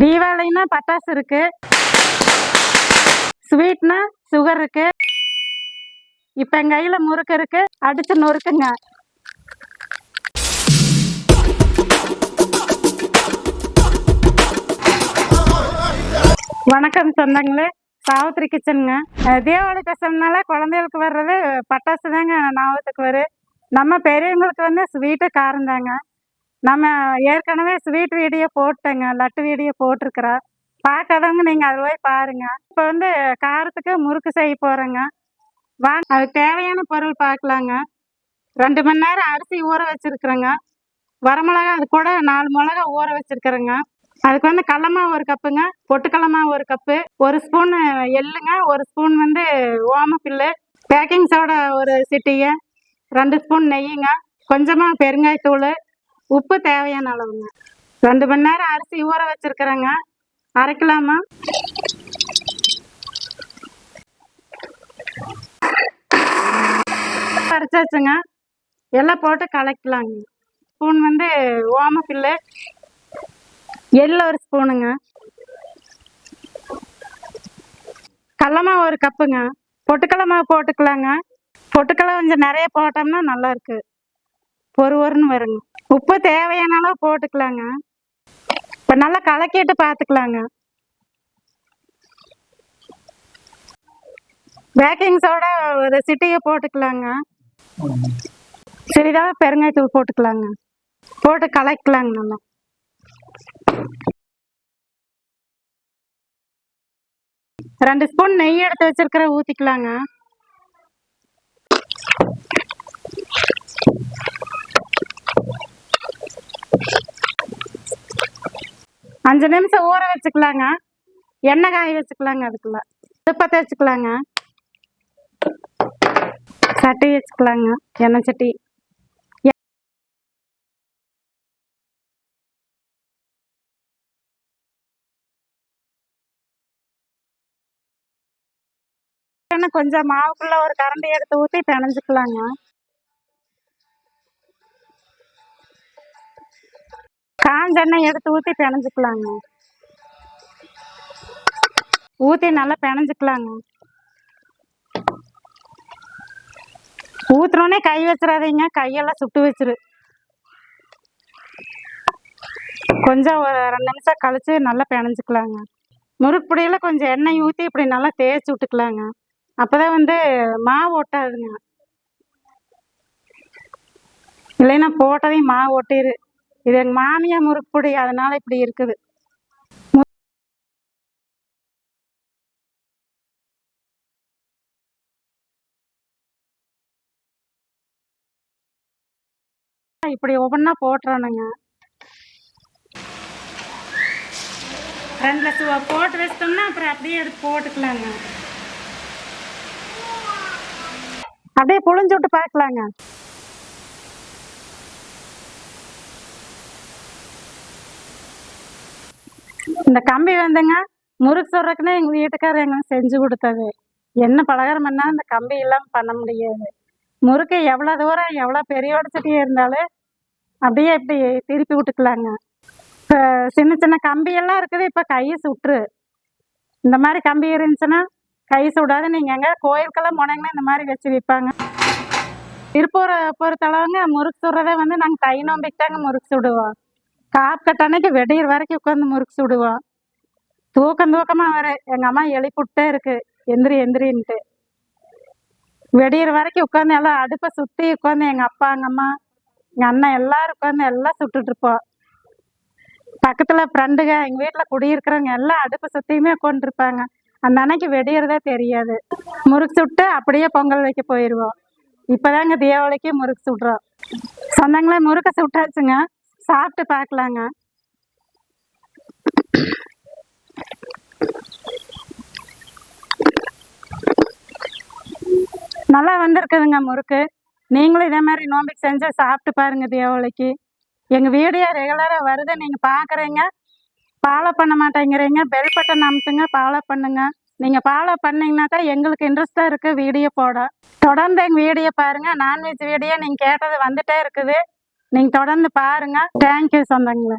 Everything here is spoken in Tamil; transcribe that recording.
தீபாவளின்னா பட்டாசு இருக்கு, ஸ்வீட்னா சுகர் இருக்கு. இப்ப என் கையில முறுக்கு இருக்கு, அடிச்சு நொறுக்குங்க. வணக்கம் சொந்தங்களே, சாவித்திரி கிச்சனுங்க. தீபாவளி பேசுறதுனால குழந்தைகளுக்கு வர்றது பட்டாசு தாங்க ஞாபகத்துக்கு வரும். நம்ம பெரியவங்களுக்கு வந்து ஸ்வீட்டு காரம் தாங்க. நம்ம ஏற்கனவே ஸ்வீட் வீடியோ போட்டேங்க, லட்டு வீடியோ போட்டிருக்கிறோம். பார்க்காதவங்க நீங்கள் அதில் போய் பாருங்க. இப்போ வந்து காரத்துக்கு முறுக்கு செய்ய போகிறேங்க. வாங்க, அதுக்கு தேவையான பொருள் பார்க்கலாங்க. 2 மணி நேரம் அரிசி ஊற வச்சுருக்குறேங்க. வரமிளகா அது கூட 4 மிளகா ஊற வச்சுருக்குறேங்க. அதுக்கு வந்து கடலமாவு 1 கப்புங்க, பொட்டுக்கடலமாவு 1 கப்பு, 1 ஸ்பூன் எள்ளுங்க, 1 ஸ்பூன் வந்து ஓமப்பில்லு, பேக்கிங் சோடா 1 சிட்டிகை, 2 ஸ்பூன் நெய்யுங்க, கொஞ்சமாக பெருங்காயத்தூள், உப்பு தேவையான அளவுங்க. 2 மணி நேரம் அரிசி ஊற வச்சுருக்குறேங்க. அரைக்கலாமா? அரைச்சாச்சுங்க. எல்லாம் போட்டு கலக்கலாங்க. ஸ்பூன் வந்து ஓமப்பில்லு, எள்ளு 1 ஸ்பூனுங்க, கடலமாவு 1 கப்புங்க, பொட்டுக்கடலை மாவு போட்டுக்கலாங்க. பொட்டுக்கடலை கொஞ்சம் நிறைய போட்டோம்னா நல்லா இருக்கு, பொறுன்னு வருங்க. உப்பு தேவையான அளவு போட்டுக்கலாங்க. இப்போ நல்லா கலக்கிட்டு பார்த்துக்கலாங்க. பேக்கிங் சோடா 1 சிட்டிகை போட்டுக்கலாங்க. சிறிதாக பெருங்காயத்தூள் போட்டுக்கலாங்க. போட்டு கலக்கலாங்க. நல்லா 2 ஸ்பூன் நெய் எடுத்து வச்சிருக்கிற ஊற்றிக்கலாங்க. அஞ்சு நிமிஷம் ஊற வச்சுக்கலாங்க. எண்ணெய் காய வச்சுக்கலாங்க. அதுக்குள்ள அடுப்பத்தை வச்சுக்கலாங்க. சட்டி வச்சுக்கலாங்க, எண்ணெய் சட்டி. கொஞ்சம் மாவுக்குள்ள 1 கரண்டி எடுத்து ஊற்றி பிணைஞ்சுக்கலாங்க. காஞ்ச எண்ணெய் எடுத்து ஊற்றி பிணைஞ்சுக்கலாங்க. ஊற்றி நல்லா பிணைஞ்சுக்கலாங்க. ஊத்துறோன்னே கை வச்சிடாதீங்க, கையெல்லாம் சுட்டு வச்சிரு. கொஞ்சம் ஒரு 2 நிமிஷம் கழிச்சு நல்லா பிணைஞ்சுக்கலாங்க. முறுக்கு பொடியில கொஞ்சம் எண்ணெய் ஊற்றி இப்படி நல்லா தேய்ச்சி விட்டுக்கலாங்க. அப்போதான் வந்து மாவு ஒட்டாதுங்க. இல்லைன்னா போட்டதையும் மாவு ஒட்டிடு. இது எங்கள் மாமியா முறுக்கு பொடி, அதனால இப்படி இருக்குது. இப்படி ஒவ்வொன்றா போட்டுறணுங்க. 2 போட்டு வச்சிட்டோம்னா அப்புறம் அப்படியே எடுத்து போட்டுக்கலாங்க. அப்படியே புழிஞ்சு விட்டு பார்க்கலாங்க. இந்த கம்பி வந்துங்க முறுக்கு சொல்றதுக்குன்னா எங்கள் வீட்டுக்காரர் எங்களுக்கு செஞ்சு கொடுத்தது. என்ன பலகாரம் பண்ணாலும் இந்த கம்பி இல்லாமல் பண்ண முடியாது. முறுக்கு எவ்வளோ தூரம் எவ்வளோ பெரிய உடச்சட்டியே இருந்தாலும் அப்படியே இப்படி திருப்பி விட்டுக்கலாங்க. இப்போ சின்ன சின்ன கம்பியெல்லாம் இருக்குது, இப்போ கையை சுட்டுரு. இந்த மாதிரி கம்பி இருந்துச்சுன்னா கை சுடாது. நீங்கள் எங்கே கோயிலுக்கெல்லாம் போனீங்கன்னா இந்த மாதிரி வச்சு விற்பாங்க. திருப்பூரை பொறுத்தளவுங்க முறுக்கு சுடுறதை வந்து நாங்கள் கை நோம்பிக்கு தாங்க முறுக்கு சுடுவோம். காப்பு கட்ட அன்னைக்கு வெடிகிற வரைக்கும் உட்காந்து முறுக்கு சுடுவோம். தூக்கமாக வர எங்கள் அம்மா எழுப்பிவிட்டே இருக்கு, எந்திரி எந்திரின்ட்டு. வெடிகிற வரைக்கும் உட்காந்து எல்லாம் அடுப்பை சுற்றி உட்காந்து எங்கள் அப்பா, எங்கள் அம்மா, எங்கள் அண்ணன் எல்லாரும் உட்காந்து எல்லாம் சுட்டுட்ருப்போம். பக்கத்தில் ஃப்ரெண்டுங்க எங்கள் வீட்டில் குடியிருக்கிறவங்க எல்லாம் அடுப்பை சுற்றியுமே உட்காந்துருப்பாங்க. அந்த அன்னைக்கு வெடிகிறதே தெரியாது. முறுக்கு சுட்டு அப்படியே பொங்கல் வைக்க போயிடுவோம். இப்போதாங்க தீபாவளிக்கு முறுக்கு சுடுறோம். சொந்தங்களே, முறுக்கை சுட்டாச்சுங்க, சாப்பிட்டு பார்க்கலாங்க. நல்லா வந்திருக்குதுங்க முறுக்கு. நீங்களும் இதே மாதிரி நோம்பிக்கு செஞ்சு சாப்பிட்டு பாருங்க தீபாவளிக்கு. எங்கள் வீடியோ ரெகுலராக வருது, நீங்கள் பார்க்குறீங்க, ஃபாலோ பண்ண மாட்டேங்கிறீங்க. பெல் பட்டன் அமுத்துங்க, ஃபாலோ பண்ணுங்க. நீங்கள் ஃபாலோ பண்ணிங்கன்னா தான் எங்களுக்கு இன்ட்ரெஸ்ட்டாக இருக்குது வீடியோ போட. தொடர்ந்து எங்கள் வீடியோ பாருங்கள். நான்வெஜ் வீடியோ நீங்கள் கேட்டது வந்துட்டே இருக்குது. நீங்கள் தொடர்ந்து பாருங்கள். தேங்க்யூ சொந்தங்களே.